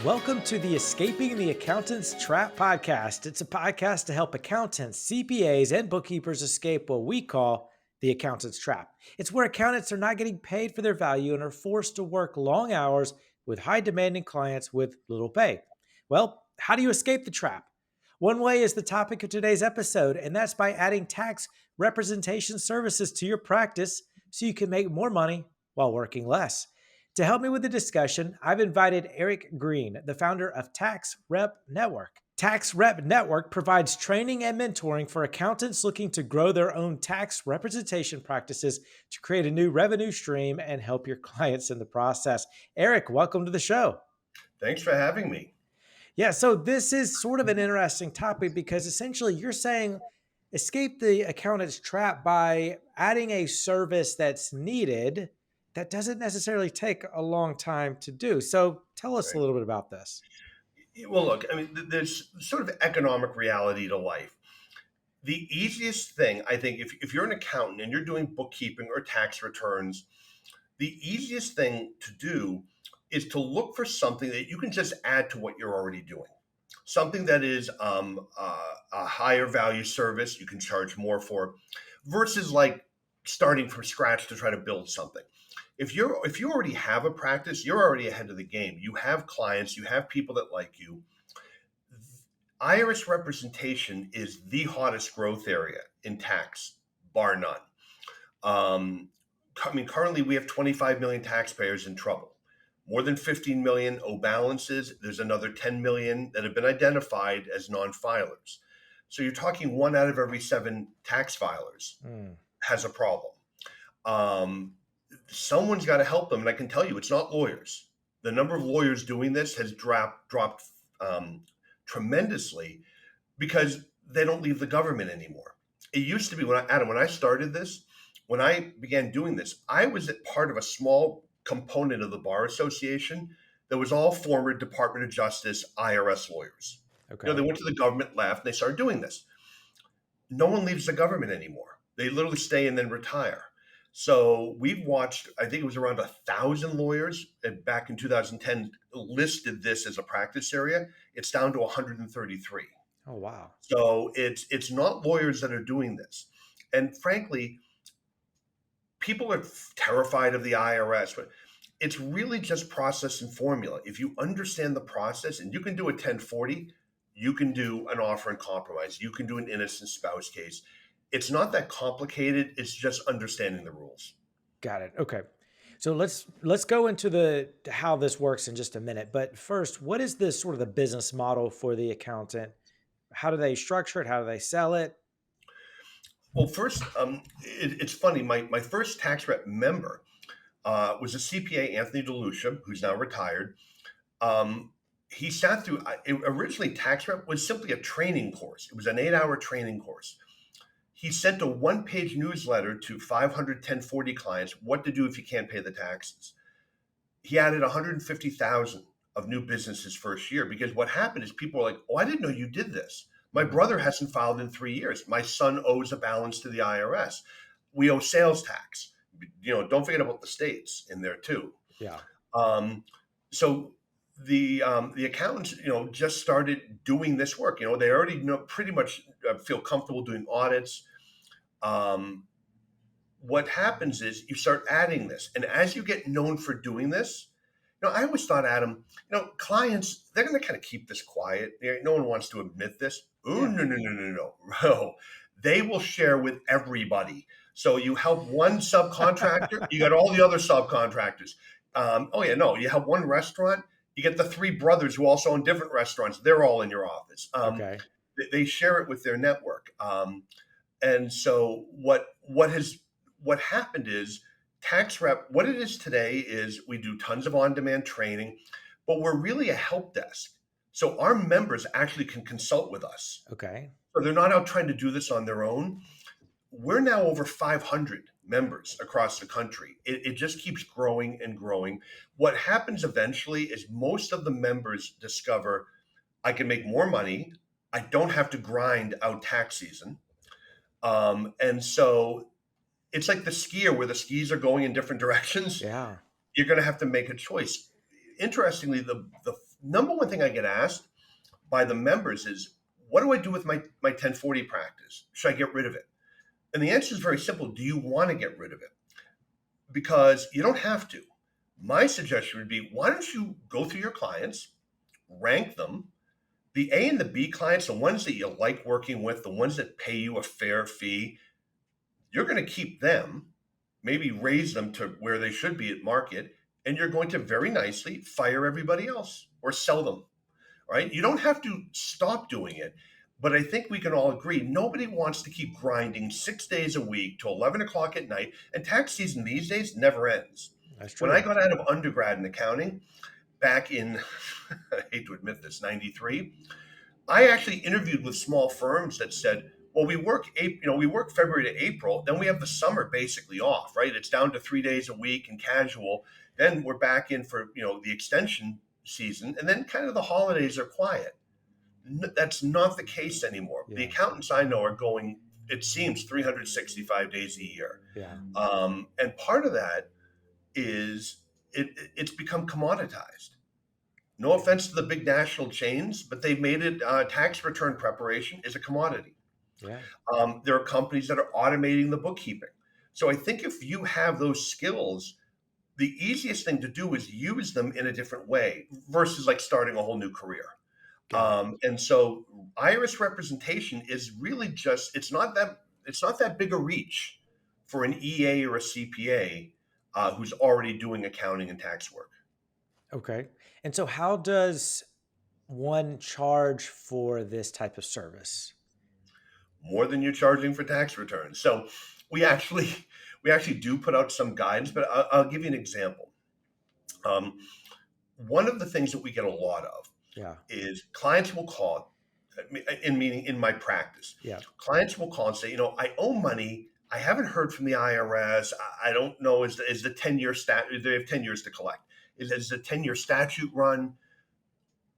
Welcome to the Escaping the Accountant's Trap podcast. It's a podcast to help accountants, CPAs, and bookkeepers escape what we call the accountant's trap. It's where accountants are not getting paid for their value and are forced to work long hours with high demanding clients with little pay. Well, how do you escape the trap? One way is the topic of today's episode, and that's by adding tax representation services to your practice so you can make more money while working less. To help me with the discussion, I've invited Eric Green, the founder of TaxRep Network. TaxRep Network provides training and mentoring for accountants looking to grow their own tax representation practices to create a new revenue stream and help your clients in the process. Eric, welcome to the show. Thanks for having me. Yeah, so this is sort of an interesting topic because essentially you're saying escape the accountant's trap by adding a service that's needed that doesn't necessarily take a long time to do. So tell us a Right. little bit about this. Well, look, I mean, there's sort of economic reality to life. The easiest thing, I think, if you're an accountant and you're doing bookkeeping or tax returns, the easiest thing to do is to look for something that you can just add to what you're already doing. Something that is a higher value service you can charge more for versus like starting from scratch to try to build something. If you already have a practice, you're already ahead of the game. You have clients, you have people that like you. IRS representation is the hottest growth area in tax, bar none. I mean, currently we have 25 million taxpayers in trouble. More than 15 million owe balances. There's another 10 million that have been identified as non-filers. So you're talking one out of every seven tax filers Mm, has a problem. Um, Someone's got to help them, and I can tell you, it's not lawyers. The number of lawyers doing this has dropped tremendously because they don't leave the government anymore. It used to be when I started this, when I began doing this, I was part of a small component of the bar association that was all former Department of Justice IRS lawyers. They okay. went to the government, left, and they started doing this. No one leaves the government anymore. They literally stay and then retire. So we've watched, I think it was around 1,000 lawyers back in 2010 listed this as a practice area. It's down to 133. Oh, wow. So it's not lawyers that are doing this. And frankly, people are terrified of the IRS, but it's really just process and formula. If you understand the process, and you can do a 1040, you can do an offer and compromise, you can do an innocent spouse case. It's not that complicated. It's just understanding the rules. Got it. Okay. So let's go into the how this works in just a minute. But first, what is the sort of the business model for the accountant? How do they structure it? How do they sell it? Well, first, it's funny. My first tax rep member was a CPA, Anthony DeLucia, who's now retired. Um, he sat through, originally, tax rep was simply a training course. It was an 8-hour training course. He sent a one-page newsletter to 500 1040 clients, what to do if you can't pay the taxes. He added 150,000 of new business his first year because what happened is people were like, oh, I didn't know you did this. My Mm, brother hasn't filed in 3 years. My son owes a balance to the IRS. We owe sales tax. Don't forget about the states in there too. yeah. Um, so the accountants, just started doing this work. They already pretty much feel comfortable doing audits. Um, what happens is you start adding this, and as you get known for doing this, I always thought, Adam, clients, they're going to kind of keep this quiet. No one wants to admit this. Oh, Yeah. no, no, no, no, no. No. They will share with everybody. So you help one subcontractor, you got all the other subcontractors. Oh, yeah, no. You have one restaurant, you get the three brothers who also own different restaurants. They're all in your office. Okay. They share it with their network. And so what happened is tax rep, what it is today is we do tons of on-demand training, but we're really a help desk. So our members actually can consult with us. Okay. So they're not out trying to do this on their own. We're now over 500 members across the country. It just keeps growing and growing. What happens eventually is most of the members discover I can make more money. I don't have to grind out tax season. And so it's like the skier where the skis are going in different directions. Yeah. You're going to have to make a choice. Interestingly, the number one thing I get asked by the members is, what do I do with my 1040 practice? Should I get rid of it? And the answer is very simple. Do you want to get rid of it? Because you don't have to. My suggestion would be, why don't you go through your clients, rank them, the A and the B clients, the ones that you like working with, the ones that pay you a fair fee, you're going to keep them, maybe raise them to where they should be at market, and you're going to very nicely fire everybody else or sell them, right? You don't have to stop doing it, but I think we can all agree nobody wants to keep grinding 6 days a week to 11 o'clock at night, and tax season these days never ends. That's When I true. got out of undergrad in accounting back in, I hate to admit this, 93, I actually interviewed with small firms that said, well, we work February to April, then we have the summer basically off, right? It's down to 3 days a week and casual. Then we're back in for, the extension season, and then kind of the holidays are quiet. That's not the case anymore. The Yeah. accountants I know are going, it seems, 365 days a year. Yeah. And part of that is it's become commoditized. No offense to the big national chains, but they've made it tax return preparation is a commodity. Yeah. There are companies that are automating the bookkeeping. So I think if you have those skills, the easiest thing to do is use them in a different way versus like starting a whole new career. Got it. And so IRS representation is really just, it's not that big a reach for an EA or a CPA who's already doing accounting and tax work. Okay. And so how does one charge for this type of service? More than you're charging for tax returns. So we actually we actually do put out some guidance, but I'll give you an example. Um, One of the things that we get a lot of Yeah. is clients will call, meaning in my practice, Yeah. clients will call and say, I owe money. I haven't heard from the IRS. I don't know. Is the 10-year they have 10 years to collect? Is the 10-year statute run?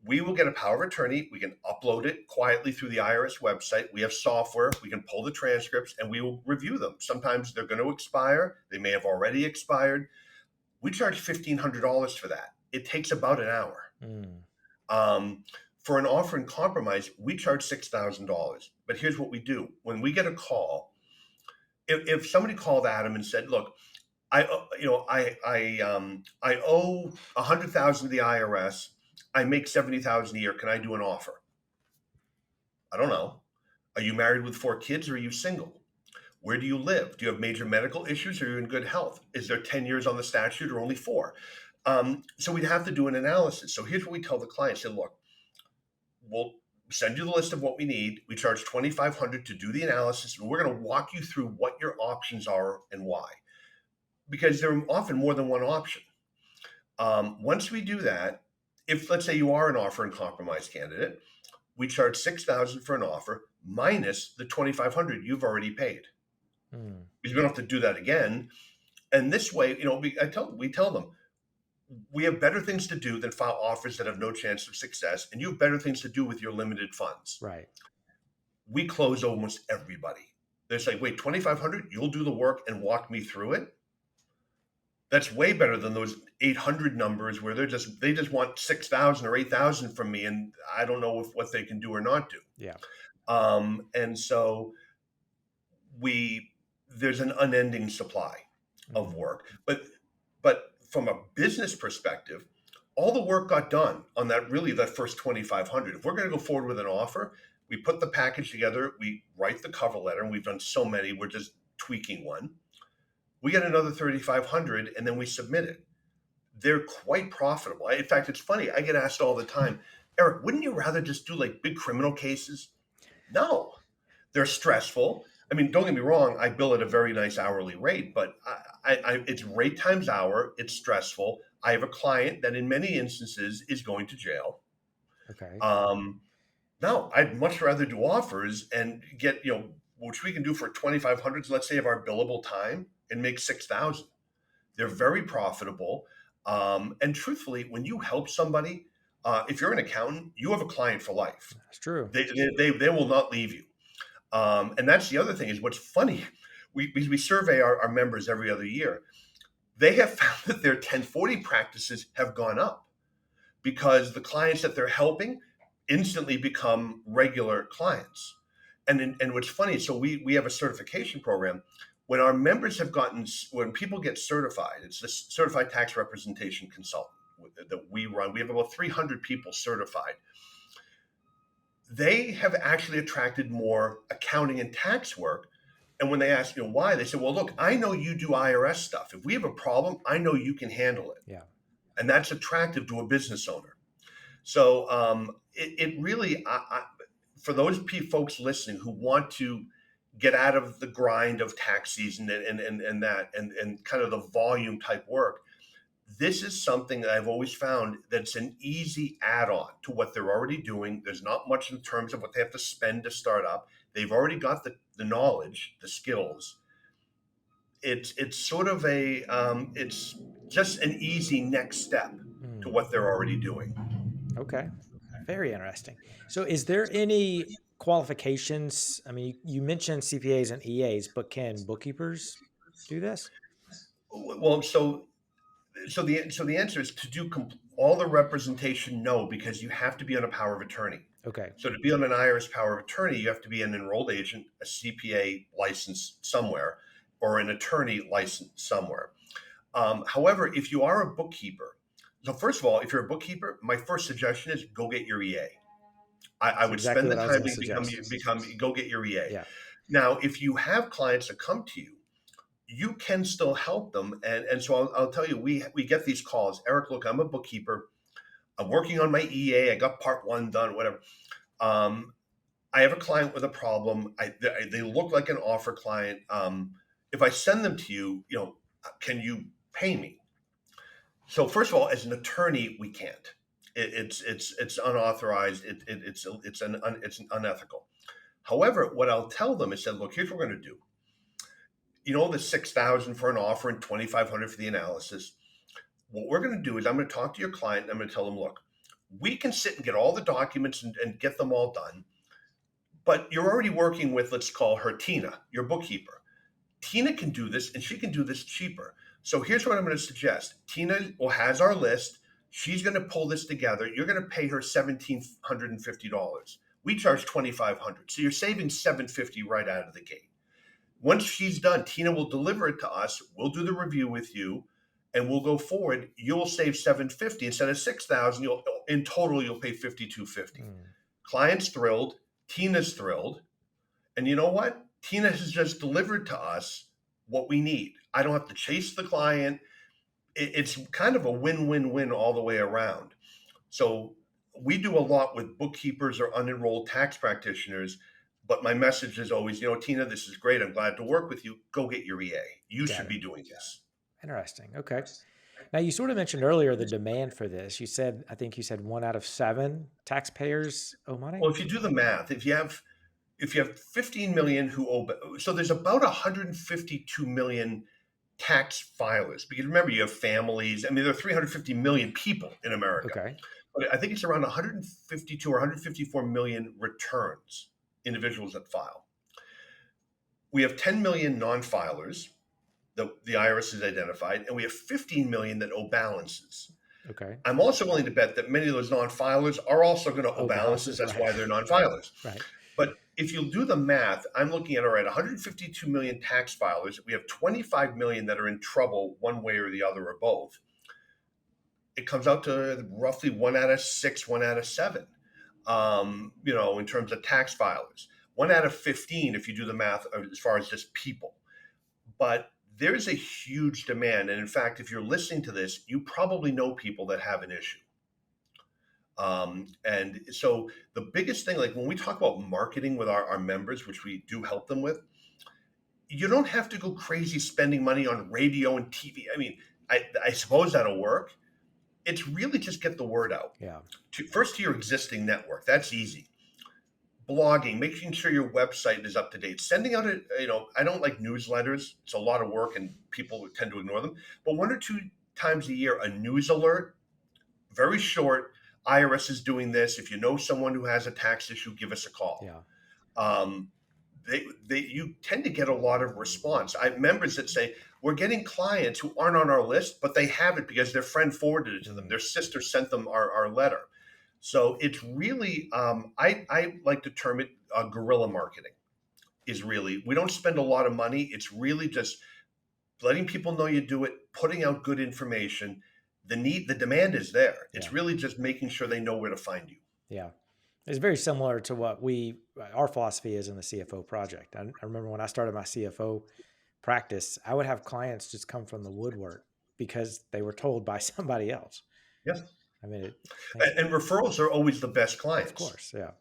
We will get a power of attorney. We can upload it quietly through the IRS website. We have software. We can pull the transcripts and we will review them. Sometimes they're going to expire. They may have already expired. We charge $1,500 for that. It takes about an hour. Mm. For an offer in compromise, we charge $6,000. But here's what we do: when we get a call, if somebody called Adam and said, "Look, I owe 100,000 to the IRS. I make 70,000 a year. Can I do an offer?" I don't know. Are you married with 4 kids, or are you single? Where do you live? Do you have major medical issues, or are you in good health? Is there 10 years on the statute or only 4? So we'd have to do an analysis. So here's what we tell the client: say, look, we'll send you the list of what we need. We charge $2,500 to do the analysis, and we're going to walk you through what your options are and why, because there are often more than one option. Once we do that, if let's say you are an offer and compromise candidate, we charge $6,000 for an offer minus the $2,500 you've already paid. Mm. Because we don't have to do that again. And this way, we tell them, we have better things to do than file offers that have no chance of success, and you have better things to do with your limited funds. Right. We close almost everybody. They say, wait, $2,500, you'll do the work and walk me through it? That's way better than those 800 numbers where they just want 6,000 or 8,000 from me, and I don't know what they can do or not do. Yeah. And so there's an unending supply of work. But from a business perspective, all the work got done on that first 2,500. If we're going to go forward with an offer, we put the package together, we write the cover letter, and we've done so many, we're just tweaking one. We get another 3,500, and then we submit it. They're quite profitable. In fact, it's funny. I get asked all the time, Eric, wouldn't you rather just do like big criminal cases? No, they're stressful. I mean, don't get me wrong. I bill at a very nice hourly rate, but it's rate times hour. It's stressful. I have a client that in many instances is going to jail. Okay. No, I'd much rather do offers and get, which we can do for 2,500, let's say, of our billable time, and make 6,000. They're very profitable. And truthfully, when you help somebody, if you're an accountant, you have a client for life. That's true. They will not leave you. And that's the other thing is what's funny. We survey our members every other year. They have found that their 1040 practices have gone up because the clients that they're helping instantly become regular clients. And what's funny, so we have a certification program. When our members have gotten, when people get certified, it's the Certified Tax Representation Consultant that we run. We have about 300 people certified. They have actually attracted more accounting and tax work. And when they ask, why, they say, well, look, I know you do IRS stuff. If we have a problem, I know you can handle it. Yeah. And that's attractive to a business owner. So it really, for those folks listening who want to get out of the grind of tax season and kind of the volume type work, this is something that I've always found that's an easy add-on to what they're already doing. There's not much in terms of what they have to spend to start up. They've already got the knowledge, the skills. It's sort of it's just an easy next step to what they're already doing. Okay. Very interesting. So is there any qualifications? I mean, you mentioned CPAs and EAs, but can bookkeepers do this? Well, so the answer is to do all the representation. No, because you have to be on a power of attorney. Okay. So to be on an IRS power of attorney, you have to be an enrolled agent, a CPA license somewhere, or an attorney license somewhere. However, if you are a bookkeeper, so first of all, if you're a bookkeeper, my first suggestion is go get your EA. I That's would exactly spend the what I was time going to to suggest. go get your EA. Yeah. Now, if you have clients that come to you, you can still help them. And so I'll tell you, we get these calls. Eric, look, I'm a bookkeeper. I'm working on my EA. I got part one done, whatever. Um, I have a client with a problem. They look like an offer client. If I send them to you, can you pay me? So first of all, as an attorney, we can't. It's unauthorized. It's unethical. However, what I'll tell them is that, look, here's what we're going to do. The 6,000 for an offer and 2,500 for the analysis. What we're going to do is I'm going to talk to your client and I'm going to tell them, look, we can sit and get all the documents and get them all done. But you're already working with, let's call her Tina, your bookkeeper. Tina can do this and she can do this cheaper. So here's what I'm going to suggest. Tina has our list. She's going to pull this together. You're going to pay her $1,750. We charge $2,500. So you're saving $750 right out of the gate. Once she's done, Tina will deliver it to us. We'll do the review with you and we'll go forward. You'll save $750 instead of $6,000. In total, you'll pay $5,250. Client's thrilled. Tina's thrilled. And you know what? Tina has just delivered to us what we need. I don't have to chase the client. It's kind of a win-win-win all the way around. So we do a lot with bookkeepers or unenrolled tax practitioners. But my message is always, Tina, this is great. I'm glad to work with you. Go get your EA. You should be doing this. Interesting. Okay. Now, you sort of mentioned earlier the demand for this. I think you said 1 out of 7 taxpayers owe money. Well, if you do the math, if you have 15 million who owe, so there's about 152 million tax filers. Because remember, you have families. I mean, there are 350 million people in America. Okay. But I think it's around 152 or 154 million returns, individuals that file. We have 10 million non-filers that the IRS has identified, and we have 15 million that owe balances. Okay. I'm also willing to bet that many of those non-filers are also going to owe balances. That's why they're non-filers. Right. But if you'll do the math, I'm looking at, all right, 152 million tax filers. We have 25 million that are in trouble one way or the other or both. It comes out to roughly 1 out of 6, 1 out of 7, in terms of tax filers. 1 out of 15 if you do the math as far as just people. But there's a huge demand. And in fact, if you're listening to this, you probably know people that have an issue. And so the biggest thing, like when we talk about marketing with our members, which we do help them with, you don't have to go crazy spending money on radio and TV. I mean, I suppose that'll work. It's really just get the word out. Yeah. First to your existing network. That's easy. Blogging, making sure your website is up to date, sending out I don't like newsletters. It's a lot of work and people tend to ignore them. But 1 or 2 times a year, a news alert, very short. IRS is doing this. If you know someone who has a tax issue, give us a call. Yeah. You tend to get a lot of response. I have members that say, we're getting clients who aren't on our list, but they have it because their friend forwarded it to them. Mm. Their sister sent them our letter. So it's really, I like to term it guerrilla marketing. Is really, we don't spend a lot of money. It's really just letting people know you do it, putting out good information. The demand is there. Yeah. It's really just making sure they know where to find you. Yeah. It's very similar to what our philosophy is in the CFO project. I remember when I started my CFO practice, I would have clients just come from the woodwork because they were told by somebody else. Yeah. I mean, And referrals are always the best of clients. course, yeah,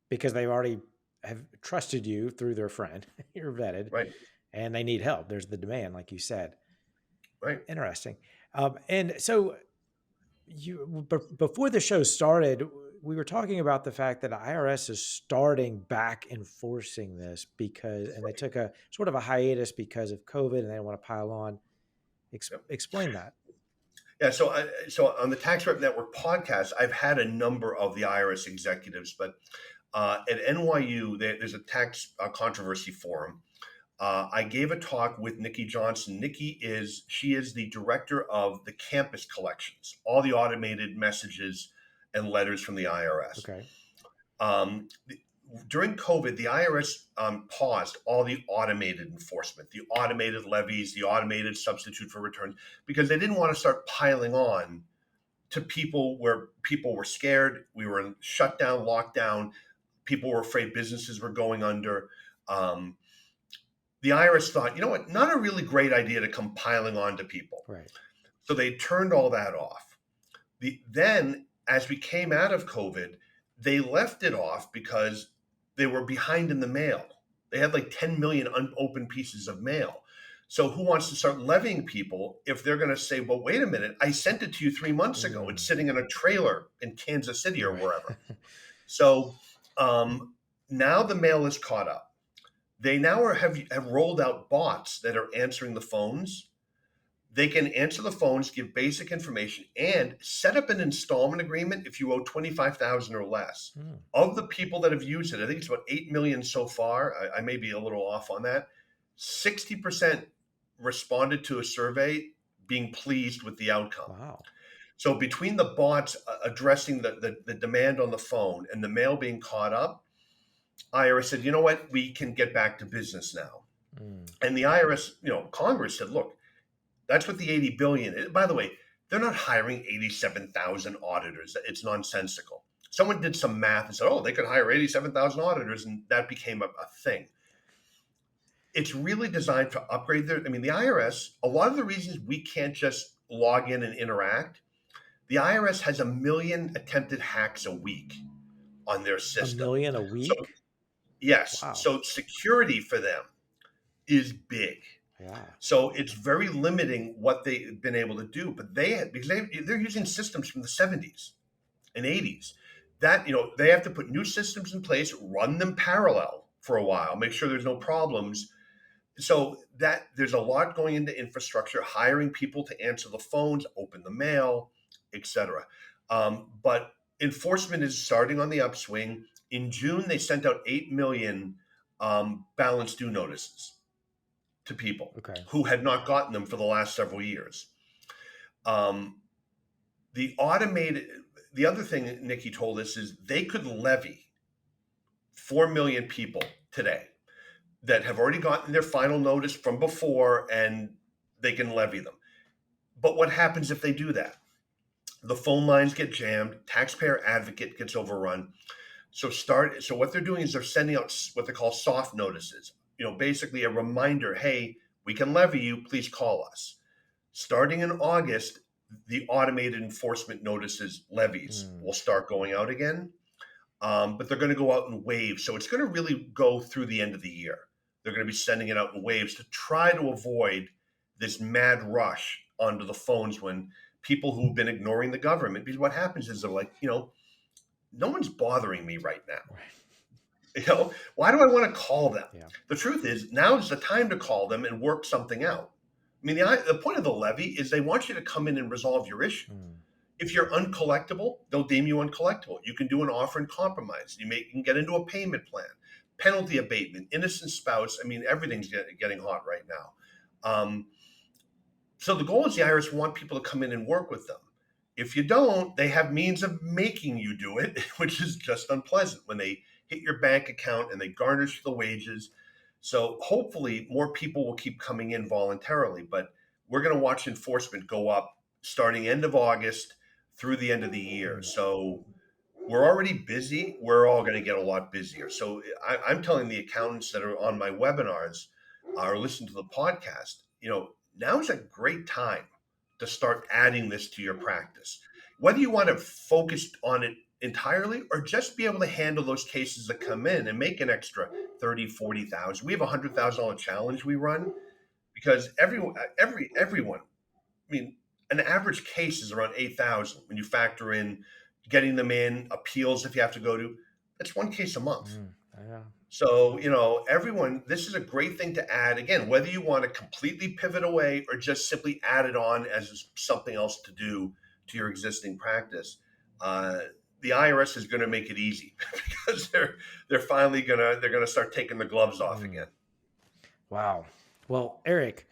because they've already have trusted you through their friend. You're vetted, Right. and they need help. There's the demand, like you said. Right. Interesting. And so before the show started, we were talking about the fact that IRS is starting back enforcing this and they took a sort of a hiatus because of COVID and they want to pile on. Yep. Explain that. Yeah. So on the TaxRep Network podcast, I've had a number of the IRS executives, but at NYU, there's a tax controversy forum. I gave a talk with Nikki Johnson. She is the director of the campus collections, all the automated messages and letters from the IRS. Okay. Um, During COVID, the IRS paused all the automated enforcement, the automated levies, the automated substitute for returns, because they didn't want to start piling on to people where people were scared. We were in shutdown, lockdown. People were afraid businesses were going under. Um, the IRS thought, you know what, not a really great idea to come piling on to people. Right. So they turned all that off. Then, as we came out of COVID, they left it off because they were behind in the mail. They had like 10 million unopened pieces of mail. So who wants to start levying people if they're going to say, well, wait a minute, I sent it to you 3 months ago. It's sitting in a trailer in Kansas City or wherever. So now the mail is caught up. They now have rolled out bots that are answering the phones. They can answer the phones, give basic information, and set up an installment agreement if you owe $25,000 or less. Of the people that have used it, I think it's about 8 million so far. I may be a little off on that. 60% responded to a survey being pleased with the outcome. Wow. So between the bots addressing the demand on the phone and the mail being caught up, IRS said, you know what, we can get back to business now. And the IRS, Congress said, look, that's what the 80 billion is. By the way, they're not hiring 87,000 auditors. It's nonsensical. Someone did some math and said, oh, they could hire 87,000 auditors, and that became a thing. It's really designed to upgrade the IRS, a lot of the reasons we can't just log in and interact, the IRS has 1 million attempted hacks a week on their system. 1 million a week? So, yes. Wow. So security for them is big. Yeah. So it's very limiting what they've been able to do. But they're using systems from the 70s and 80s that, they have to put new systems in place, run them parallel for a while, make sure there's no problems. So that there's a lot going into infrastructure, hiring people to answer the phones, open the mail, etc. But enforcement is starting on the upswing. In June, they sent out 8 million balance due notices to people who had not gotten them for the last several years. The other thing Nikki told us is they could levy 4 million people today that have already gotten their final notice from before, and they can levy them. But what happens if they do that? The phone lines get jammed, taxpayer advocate gets overrun. So what they're doing is they're sending out what they call soft notices, basically a reminder, hey, we can levy you, please call us. Starting in August, the automated enforcement notices levies will start going out again, but they're going to go out in waves. So it's going to really go through the end of the year. They're going to be sending it out in waves to try to avoid this mad rush onto the phones when people who've been ignoring the government, because what happens is they're like, no one's bothering me right now. Why do I want to call them? Yeah. The truth is, now is the time to call them and work something out. The point of the levy is they want you to come in and resolve your issue. If you're uncollectible, they'll deem you uncollectible. You can do an offer and compromise. You can get into a payment plan, penalty abatement, innocent spouse. Everything's getting hot right now. So the goal is the IRS want people to come in and work with them. If you don't, they have means of making you do it, which is just unpleasant when they hit your bank account and they garnish the wages. So hopefully more people will keep coming in voluntarily, but we're going to watch enforcement go up starting end of August through the end of the year. Mm. So we're already busy. We're all going to get a lot busier. So I'm telling the accountants that are on my webinars or listen to the podcast, now's a great time to start adding this to your practice. Whether you want to focus on it entirely or just be able to handle those cases that come in and make an extra 30, 40,000. We have $100,000 challenge we run because everyone, I mean, an average case is around 8,000 when you factor in getting them in, appeals if you have to go to. That's one case a month. Yeah. So, everyone, this is a great thing to add. Again, whether you want to completely pivot away or just simply add it on as something else to do to your existing practice, the IRS is going to make it easy because they're finally gonna start taking the gloves off again. Wow. Well, Eric,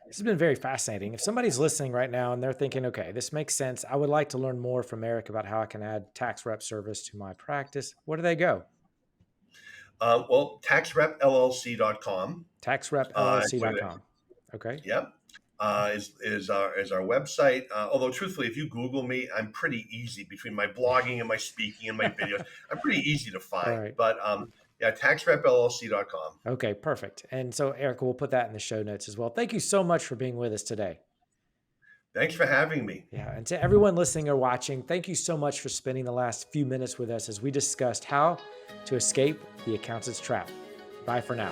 this has been very fascinating. If somebody's listening right now and they're thinking, okay, this makes sense, I would like to learn more from Eric about how I can add tax rep service to my practice, where do they go? Well, taxrepllc.com. TaxRepLLC.com. Okay. Yep. Is our website. Although truthfully, if you Google me, I'm pretty easy between my blogging and my speaking and my videos. I'm pretty easy to find. Right. But yeah, taxrepllc.com. Okay, perfect. And so, Erica, we'll put that in the show notes as well. Thank you so much for being with us today. Thanks for having me. Yeah. And to everyone listening or watching, thank you so much for spending the last few minutes with us as we discussed how to escape the accountant's trap. Bye for now.